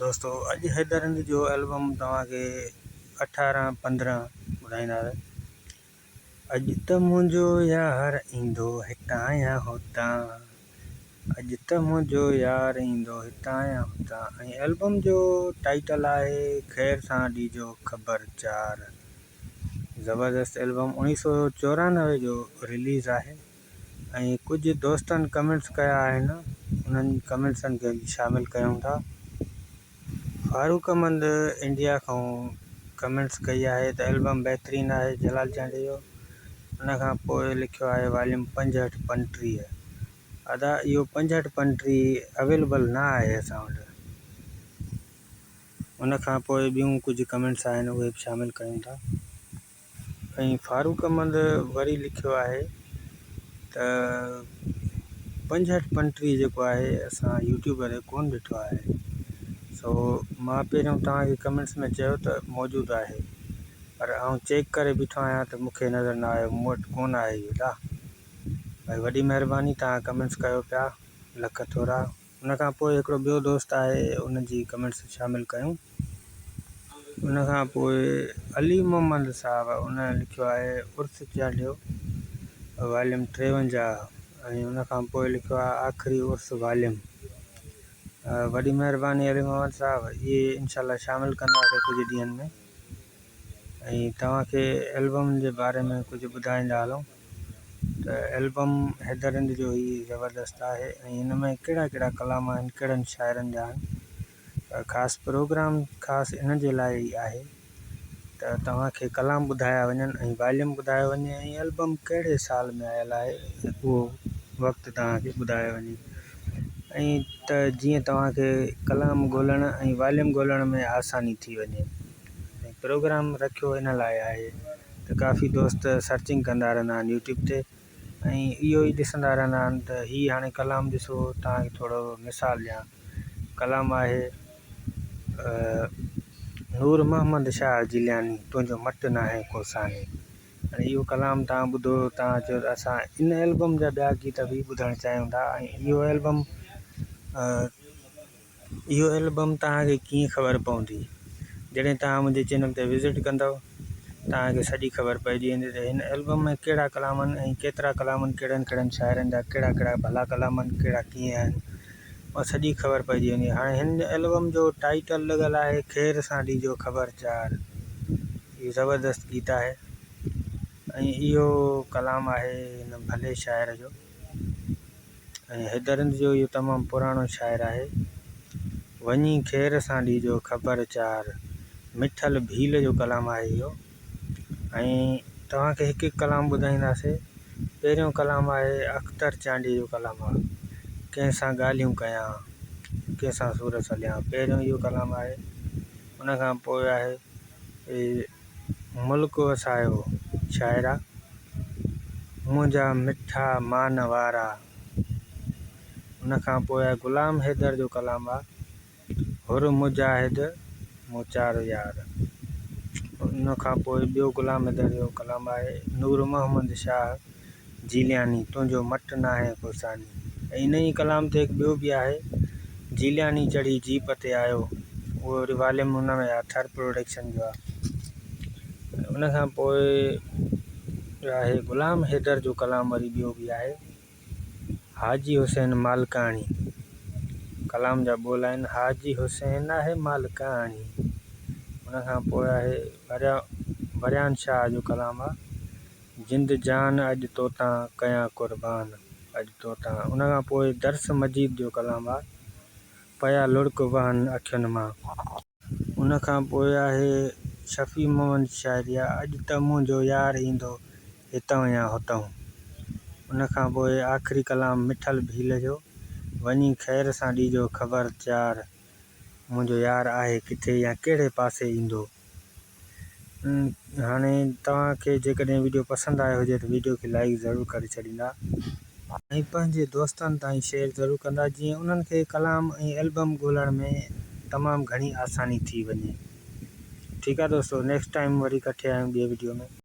दोस्तों अज हैदर अली जो एल्बम तव्हांखे 18-15 ॿुधाईंदासीं। अॼु त मुंहिंजो यार ईंदो हितां या हुतां, अॼु त मुंहिंजो यार ईंदो हितां या हुतां। ऐं एल्बम जो टाइटल आहे ख़ैर सां ॾिजो ख़बरचार। ज़बरदस्त एल्बम 1994 जो रिलीज़ आहे। ऐं कुझु दोस्तनि कमेंट्स कया आहिनि, उन्हनि कमेंट्सनि खे शामिल कयूं था। फारूक अहमद इंडिया खां कमेंट्स कई आहे त एल्बम बहितरीनु आहे जलाल चांडे जो। उनखां पोइ लिखियो आहे वॉल्यूम 65-35 अदा इहो 65-35 अवेलेबल न आहे असां वटि। उनखां पोइ ॿियूं कुझु कमेंट्स आहिनि, उहे बि शामिल कयूं था। ऐं फारूक अहमद वरी लिखियो आहे त 65-35 जेको आहे असां यूट्यूब ते कोन ॾिठो आहे। सो मां पहिरियों तव्हांखे कमेंट्स में चयो त मौजूदु आहे, पर आउं चेक करे बीठो आहियां त मूंखे नज़र न आयो, मूं वटि कोन आहे इहो। भाई वॾी महिरबानी, तव्हां कमेंट्स कयो पिया, लख थोरा। उनखां पोइ हिकिड़ो ॿियो दोस्त आहे, उनजी कमेंट्स शामिल कयूं। उनखां पोइ अली मोहम्मद साहब, उन लिखियो आहे उर्स चाढ़ियो वॉल्यूम 53। ऐं उनखां पोइ लिखियो आहे आख़िरी उर्स वॉल्यूम। वॾी महिरबानी अली मोहम्मद साहब, इहे इंशाल्लाह शामिल कंदासीं कुझु ॾींहंनि में। ऐं तव्हांखे एल्बम जे बारे में कुझु ॿुधाईंदा हलूं त एल्बम हैदर अली जो ई ज़बरदस्त आहे। ऐं हिन में कहिड़ा कहिड़ा कलाम आहिनि, कहिड़नि शाइरनि जा आहिनि। ख़ासि प्रोग्राम ख़ासि इन जे लाइ ई आहे त तव्हांखे कलाम ॿुधाया वञनि ऐं वॉल्यूम ॿुधायो वञे ऐं एल्बम कहिड़े साल में आयल आहे उहो वक़्तु तव्हांखे ॿुधायो वञे। ऐं त जीअं तव्हांखे कलाम ॻोल्हण ऐं वॉल्यूम ॻोल्हण में आसानी थी वञे। ऐं प्रोग्राम रखियो इन लाइ आहे त काफ़ी दोस्त सर्चिंग कंदा रहंदा आहिनि यूट्यूब ते, ऐं इहो ई ॾिसंदा रहंदा आहिनि त हीअ हाणे कलाम ॾिसो। तव्हांखे थोरो मिसाल ॾियां, कलाम आहे नूर मोहम्मद शाह जिलानी, तुंहिंजो मटु न आहे को सानी। हाणे इहो कलाम तव्हां ॿुधो, तव्हां चयो असां इन एल्बम जा ॿिया गीत बि ॿुधणु चाहियूं था। ऐं इहो एल्बम तव्हांखे कीअं ख़बर पवंदी, जॾहिं तव्हां मुंहिंजे चैनल ते विज़िट कंदव तव्हांखे सॼी ख़बर पइजी वेंदी त हिन एल्बम में कहिड़ा कलाम आहिनि ऐं केतिरा कलाम आहिनि, कहिड़नि कहिड़नि शाइरनि जा, कहिड़ा कहिड़ा भला कलाम आहिनि, कहिड़ा कीअं आहिनि, और सॼी ख़बर पइजी वेंदी। हाणे हिन एल्बम जो टाइटल लॻल आहे ख़ैर सां ॾिजो ख़बरचार। इहो ज़बरदस्त गीत आहे। ऐं इहो कलाम आहे हिन भले शाइर जो। ऐं हैदर अली जो इहो तमामु पुराणो शाइर आहे। वञी ख़ैर सां ॾिजो ख़बरचार, मिठल भील जो कलाम आहे इहो। ऐं तव्हांखे हिकु हिकु कलाम ॿुधाईंदासीं। पहिरियों कलाम आहे अख़्तर चांडी जो कलाम आहे, कंहिंसां ॻाल्हियूं कयां, कंहिंसां सूरत हलियां, पहिरियों इहो कलाम आहे। उनखां पोइ आहे मुल्क वसायो शाइरा, मुंहिंजा मिठा मान वारा। उनखां पोइ आहे ग़ुलाम हैदर जो कलाम आहे, हुर मुजाहिद मूं चार यार। उनखां पोइ ॿियो ग़ुलाम हैदर जो कलाम आहे नूर मोहम्मद शाह जिलानी, तुंहिंजो मटु न आहे को सानी। ऐं इन ई कलाम ते हिकु ॿियो बि आहे, जिलानी चढ़ी जीप ते आयो, उहो वॉल्यूम हुन में आहे, थर्ड प्रोडक्शन जो आहे। उनखां पोइ आहे ग़ुलाम हैदर जो कलाम वरी ॿियो बि आहे, हाजी हुसैन मालकाणी। कलाम जा ॿोल आहिनि, हाजी हुसैन आहे मालकाणी। उनखां पोइ आहे बरियान शाह जो कलाम आहे, जिंद जान अॼु तोतां कयां क़ुर्बान, अॼु तोतां। उनखां पोइ दर्स मजीद जो कलाम आहे, पया लुड़क वहनि अखियुनि मां। उनखां पोइ आहे शफ़ी मोहम्मद शाइरिया, अॼु त मुंहिंजो यार ईंदो हितां या हुतां। उनखां पोइ आख़िरी कलाम मिठल भील जो, वञी ख़ैर सां ॾिजो ख़बरचार, मुंहिंजो यार आहे किथे या कहिड़े पासे ईंदो। हाणे तव्हांखे जेकॾहिं वीडियो पसंदि आयो हुजे त वीडियो खे लाइक ज़रूरु करे छॾींदा ऐं पंहिंजे दोस्तनि ताईं शेयर ज़रूरु कंदा, जीअं उन्हनि खे कलाम ऐं एल्बम ॻोल्हण में तमामु घणी आसानी थी वञे। ठीकु आहे दोस्तों, नेक्स्ट टाइम वरी इकठे आहियूं ॿिए वीडियो में।